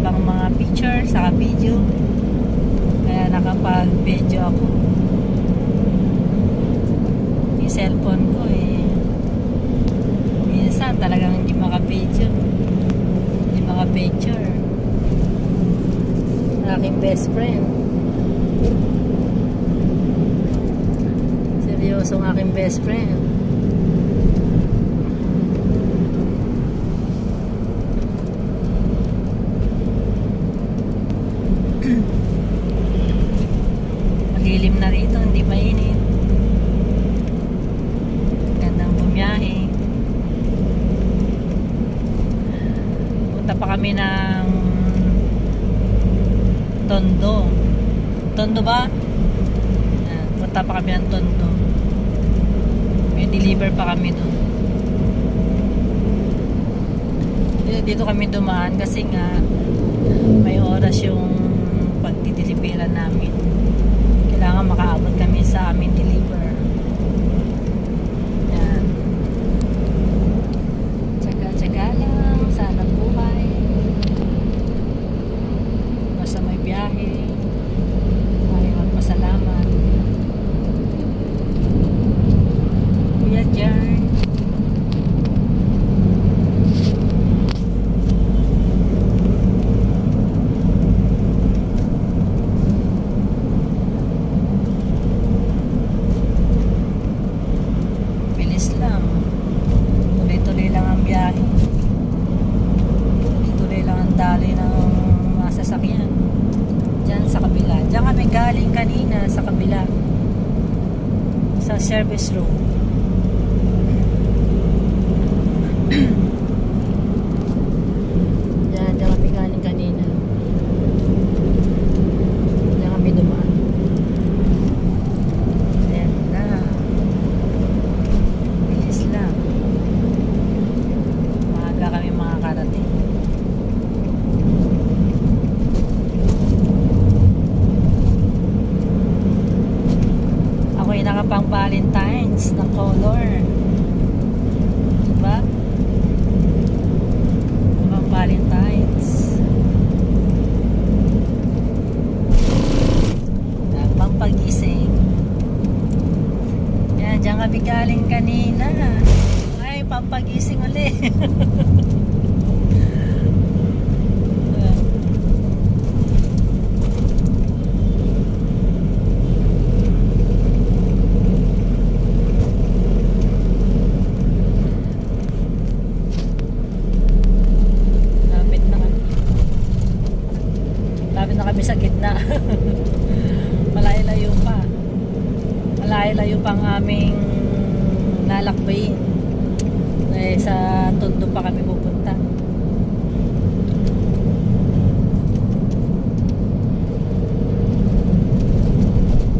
pang mga picture saka video, kaya nakapag video ako. Yung cellphone ko minsan talagang hindi maka-video, hindi maka-picture. Aking best friend, seryosong aking best friend. Malilim na rito, hindi mainit. Gandang bumiyahe. Punta pa kami ng Tondo. Tondo ba? Punta pa kami ng Tondo. May deliver pa kami doon. Dito kami dumaan kasi nga may oras yung pagdideliveran namin. Kailangan makaabot kami sa aming deliver. Yan. Tsaga-tsaga lang. Sana buhay. Basta may biyahe. Ay, magpasalamat. Kuya Jan. Lang. Tuloy-tuloy lang ang biyahe. Tuloy-tuloy lang ang dali ng mga sasakyan. Diyan sa kabila. Diyan kami galing kanina sa kabila. Sa service room. Diyan kami galing kanina. Diyan kami dumaan. Kami makakarating. Ako'y nakapang Valentine's ng color. Diba? Nakapang Valentine's. Nakapang pagising. Yan, dyan kami galing kanina. Ay, pampagising ulit. Lapit na kami sa gitna. Malayo-layo pa. Malayo-layo pang aming lalakbayin. Sa Tondo pa kami pupunta.